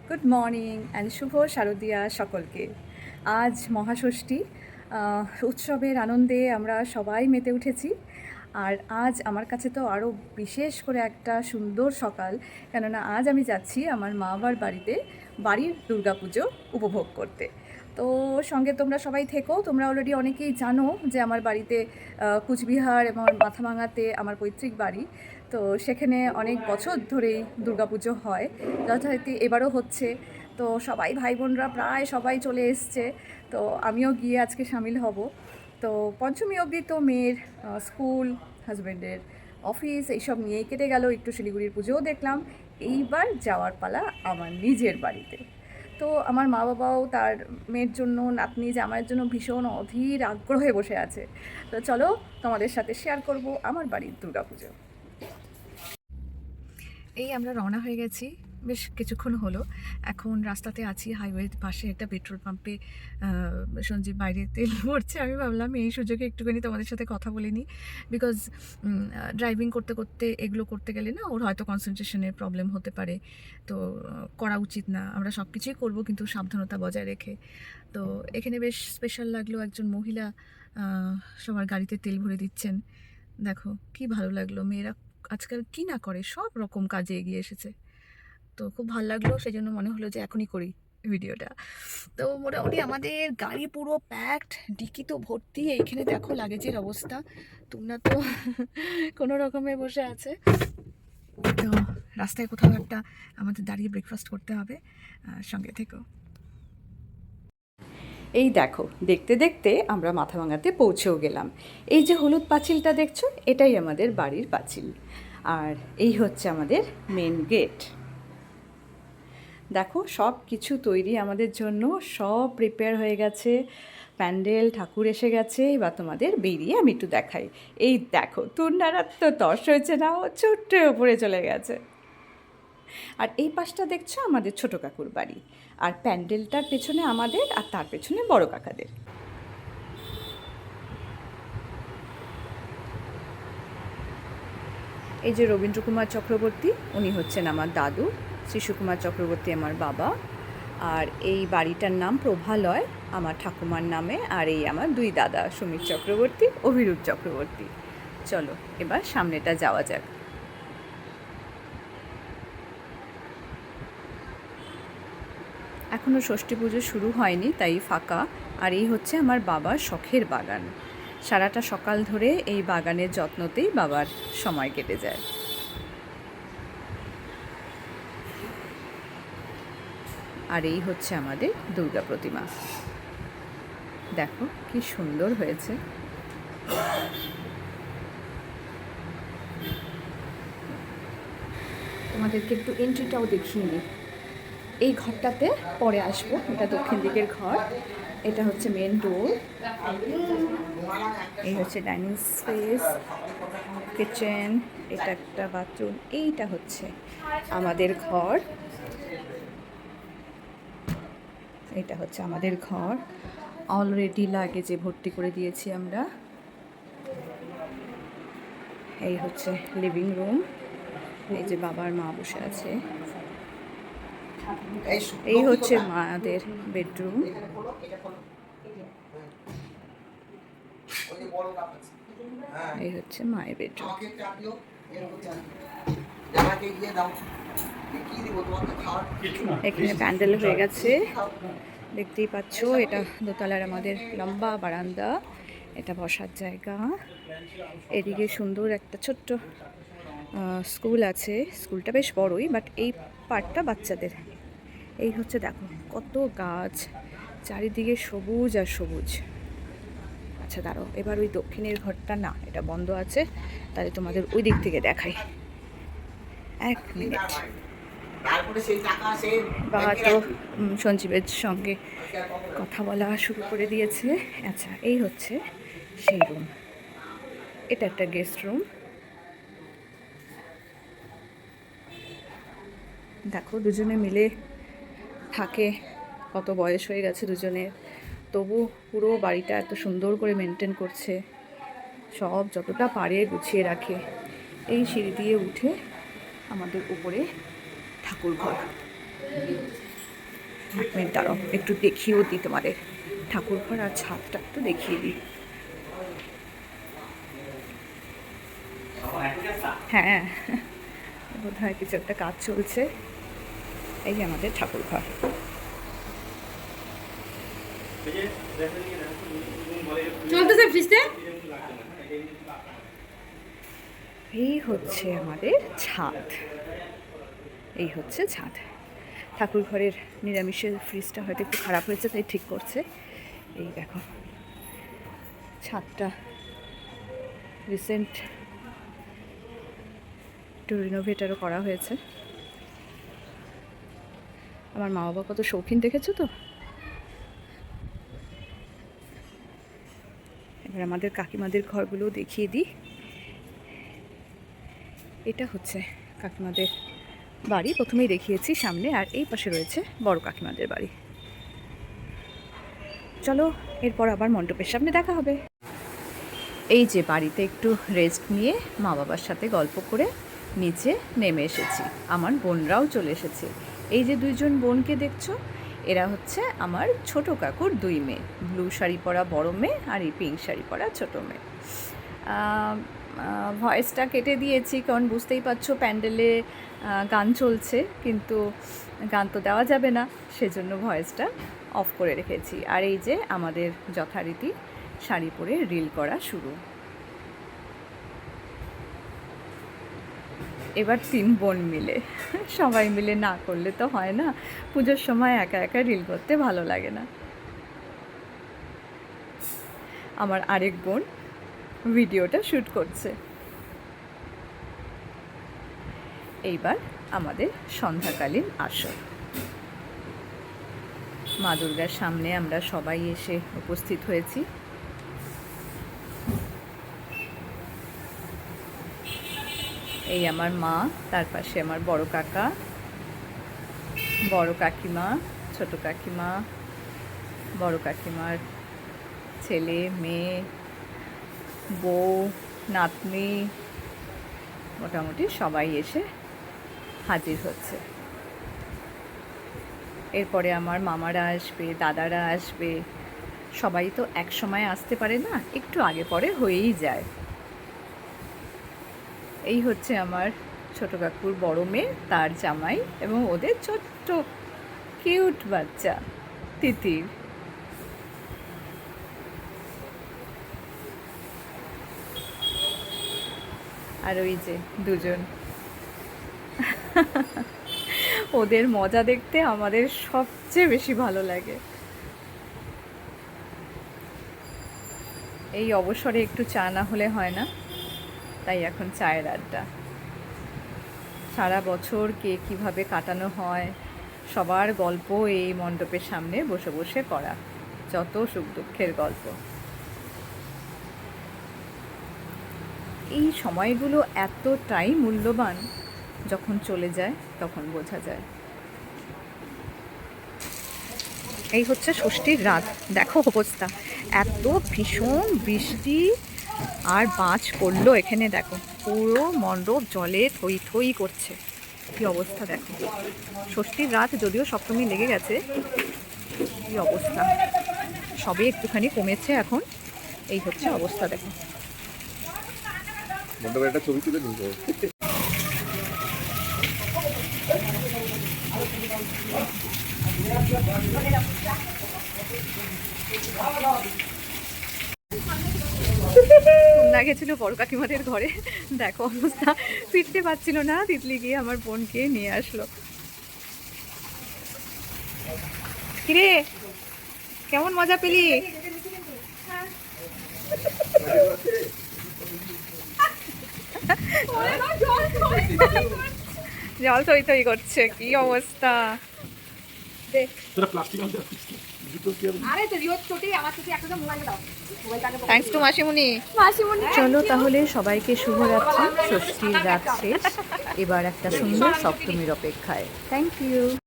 Good morning and শুভ শারদীয়া সকলকে। আজ মহাষষ্ঠী, উৎসবের আনন্দে আমরা সবাই মেতে উঠেছি। আর আজ আমার কাছে তো আরও বিশেষ করে একটা সুন্দর সকাল, কেননা আজ আমি যাচ্ছি আমার মা বাবার বাড়িতে বাড়ির দুর্গাপুজো উপভোগ করতে। তো সঙ্গে তোমরা সবাই থেকো। তোমরা অলরেডি অনেকেই জানো যে আমার বাড়িতে কুচবিহার এবং মাথাভাঙাতে আমার পৈতৃক বাড়ি। তো সেখানে অনেক বছর ধরেই দুর্গাপুজো হয়, যথারীতি এবারও হচ্ছে। তো সবাই ভাই বোনরা প্রায় সবাই চলে এসছে। তো আমিও গিয়ে আজকে সামিল হব। তো পঞ্চমী অবধি তো মেয়ের স্কুল, হাজব্যান্ডের অফিস এইসব নিয়েই কেটে গেল। একটু শিলিগুড়ির পুজোও দেখলাম। এইবার যাওয়ার পালা আমার নিজের বাড়িতে। তো আমার মা বাবাও তার মেয়ের জন্য, নাতনি জামাইয়ের জন্য ভীষণ অধীর আগ্রহে বসে আছে। তো চলো তোমাদের সাথে শেয়ার করব আমার বাড়ির দুর্গাপুজো। এই আমরা রওনা হয়ে গেছি, বেশ কিছুক্ষণ হলো। এখন রাস্তাতে আছি, হাইওয়ের পাশে একটা পেট্রোল পাম্পে সঞ্জীব বাইরে তেল ভরছে। আমি ভাবলাম এই সুযোগে একটুখানি তোমাদের সাথে কথা বলে নিই, বিকজ ড্রাইভিং করতে করতে এগুলো করতে গেলে না ওর হয়তো কনসেন্ট্রেশনের প্রবলেম হতে পারে। তো করা উচিত না। আমরা সব কিছুই করবো কিন্তু সাবধানতা বজায় রেখে। তো এখানে বেশ স্পেশাল লাগলো, একজন মহিলা সবার গাড়িতে তেল ভরে দিচ্ছেন। দেখো কি ভালো লাগলো, মেয়েরা আজকাল কি না করে, সব রকম কাজে এগিয়ে এসেছে। তো খুব ভালো লাগলো, সেই জন্য মনে হলো যে এখনই করি ভিডিওটা। তো মোটামুটি আমাদের গাড়ি পুরো প্যাকড, ডিকি তো ভর্তি। এইখানে দেখো লাগেজের অবস্থা। তোমরা তো কোনো রকমে বসে আছে। তো রাস্তায় কোথাও একটা আমাদের দাঁড়িয়ে ব্রেকফাস্ট করতে হবে, সঙ্গে থেকো। এই দেখো, দেখতে দেখতে আমরা মাথাভাঙাতে পৌঁছেও গেলাম। এই যে হলুদ পাঁচিলটা দেখছো, এটাই আমাদের বাড়ির পাঁচিল। আর এই হচ্ছে আমাদের মেন গেট। দেখো সব কিছু তৈরি আমাদের জন্য, সব প্রিপেয়ার হয়ে গেছে। প্যান্ডেল, ঠাকুর এসে গেছে। এবার তোমাদের বেরিয়ে আমি একটু দেখাই। এই দেখো, তুর্নারা তো তর্স হয়েছে না, ও ছোট্ট ওপরে চলে গেছে। আর এই পাশটা দেখছো আমাদের ছোট কাকুর বাড়ি। আর প্যান্ডেলটার পেছনে আমাদের, আর তার পেছনে বড় কাকাদের। এই যে রবীন্দ্রকুমার চক্রবর্তী, উনি হচ্ছেন আমার দাদু। শিশুকুমার চক্রবর্তী আমার বাবা। আর এই বাড়িটার নাম প্রভালয়, আমার ঠাকুমার নামে। আর এই আমার দুই দাদা, সমীর চক্রবর্তী, অভিরূপ চক্রবর্তী। চলো এবার সামনেটা যাওয়া যাক। এখনও ষষ্ঠী পুজো শুরু হয়নি, তাই ফাঁকা। আর এই হচ্ছে আমার বাবার শখের বাগান। সারাটা সকাল ধরে এই বাগানের যত্নতেই বাবার সময় কেটে যায়। আর এই হচ্ছে আমাদের দুর্গা প্রতিমা। দেখো কি সুন্দর হয়েছে। তোমাদেরকে একটু এন্ট্রিটাও দেখিয়ে নিই। এই ঘরটাতে পরে আসবো, এটা দক্ষিণ দিকের ঘর। এটা হচ্ছে মেন ডোর। এই হচ্ছে ডাইনিং স্পেস, কিচেন, এটা একটা বাথরুম। এইটা হচ্ছে আমাদের ঘর। এটা হচ্ছে আমাদের ঘর। অলরেডি লাগেজে ভর্তি করে দিয়েছি আমরা। এই হচ্ছে লিভিং রুম। এই যে বাবার মা বসে আছে। এই হচ্ছে মাদের বেডরুম। এই হচ্ছে মায়ের বেডরুম। এখানে প্যান্ডেল হয়ে গেছে, দেখতেই পাচ্ছ। এটা দোতলার আমাদের লম্বা বারান্দা, এটা বসার জায়গা। এদিকে সুন্দর একটা ছোট্ট স্কুল আছে। স্কুলটা বেশ বড়ই, বাট এই পার্টটা বাচ্চাদের। এই হচ্ছে দেখো কত গাছ, চারিদিকে সবুজ আর সবুজ। আচ্ছা দাঁড়াও, এবার ওই দক্ষিণের ঘরটা না, এটা বন্ধ আছে, তাহলে তোমাদের ওই দিক থেকে দেখাই। এক মিনিট। বাবা তো সঞ্জীবের সঙ্গে কথা বলা শুরু করে দিয়েছে। আচ্ছা এই হচ্ছে সেই রুম। এটা একটা গেস্ট রুম। দেখো দুজনে মিলে থাকে, কত বয়স হয়ে গেছে দুজনের, তবু পুরো বাড়িটা এত সুন্দর করে মেনটেন করছে। সব যতটা পারে গুছিয়ে রাখে। এই সিঁড়ি দিয়ে উঠে আমাদের উপরে ঠাকুর ঘর। দাঁড়াও একটু দেখিয়েও দিই তোমাদের, ঠাকুর ঘর আর ছাদটা একটু দেখিয়ে দিই। হ্যাঁ, বোধ হয় কিছু একটা কাজ চলছে। এই যে আমাদের ঠাকুর ঘর। এই হচ্ছে আমাদের ছাদ, এই হচ্ছে ছাদ। ঠাকুর ঘরের নিরামিষের ফ্রিজটা হয়তো একটু খারাপ হয়েছে, তাই ঠিক করছে। এই দেখো ছাদটা রিসেন্ট একটু রিনোভেটারও করা হয়েছে। আমার মা বাবা কত শৌখিন দেখেছো তো। এবার আমাদের কাকিমাদের ঘরগুলো দেখিয়ে দিই। এটা হচ্ছে কাকিমাদের বাড়ি, প্রথমেই দেখিয়েছি সামনে, আর এই পাশে রয়েছে বড় কাকিমাদের বাড়ি। চলো এরপর আবার মণ্ডপের সামনে দেখা হবে। এই যে বাড়িতে একটু রেস্ট নিয়ে মা বাবার সাথে গল্প করে নিচে নেমে এসেছি। আমার বোনরাও চলে এসেছে। এই যে দুইজন বোনকে দেখছো, এরা হচ্ছে আমার ছোট কাকুর দুই মেয়ে, ব্লু শাড়ি পরা বড় মেয়ে আর এই পিঙ্ক শাড়ি পরা ছোটো মেয়ে। ভয়েসটা কেটে দিয়েছি কারণ বুঝতেই পারছো প্যান্ডেলে গান চলছে, কিন্তু গান তো দেওয়া যাবে না, সেজন্য ভয়েসটা অফ করে রেখেছি। আর এই যে আমাদের যথারীতি শাড়ি পরে রিল করা শুরু। এবার 3 বোন মিলে, সবাই মিলে না করলে তো হয় না, পুজোর সময় একা একা রিল করতে ভালো লাগে না। আমার আরেক বোন ভিডিওটা শ্যুট করছে। এইবার আমাদের সন্ধ্যাকালীন আসর। মা দুর্গার সামনে আমরা সবাই এসে উপস্থিত হয়েছি। এই আমার মা, তার পাশে আমার বড় কাকা, বড় কাকিমা, ছোট কাকিমা, বড় কাকিমার ছেলে মেয়ে, বউ, নাতনি, মোটামুটি সবাই এসে হাজির হচ্ছে। এরপরে আমার মামারা আসবে, দাদারা আসবে। সবাই তো এক সময় আসতে পারে না, একটু আগে পরে হয়েই যায়। এই হচ্ছে আমার ছোট কাকুর বড় মেয়ে, তার জামাই এবং ওদের ছোট্ট কিউট বাচ্চা তিতির। আর ওই যে দুজন, ওদের মজা দেখতে আমাদের সবচেয়ে বেশি ভালো লাগে। এই অবসরে একটু চা না হলে হয় না, তাই এখন চায়ের আড্ডা। সারা বছর কে কিভাবে কাটানো হয় সবার গল্প এই মণ্ডপের সামনে বসে বসে করা, যত সুখ দুঃখের গল্প। এই সময়গুলো এতটাই মূল্যবান, যখন চলে যায় তখন বোঝা যায়। এই হচ্ছে ষষ্ঠীর রাত, দেখো অবস্থা, এত ভীষণ বৃষ্টি আর বাজ করলো এখানে, দেখো পুরো মণ্ডপ জলে থই থই করছে। কী অবস্থা দেখো, ষষ্ঠীর রাত, যদিও সপ্তমী লেগে গেছে। কী অবস্থা, সবে একটুখানি কমেছে এখন। এই হচ্ছে অবস্থা দেখো। একটা ছবি তুলে নিতে হবে। না গেছিল বড় কাকিমাদের ঘরে, দেখো অবস্থা, ফিরতে পারছিল না, তিতলি গিয়ে আমার বোনকে নিয়ে আসলো। কিরে কেমন মজা পেলি? জল থই থই করছে, কি অবস্থা। থ্যাঙ্কস টু মাসিমুনি। চলো তাহলে সবাইকে শুভরাত্রি। ষষ্ঠীর রাত শেষ, এবার একটা সুন্দর সপ্তমীর অপেক্ষায়। Thank you.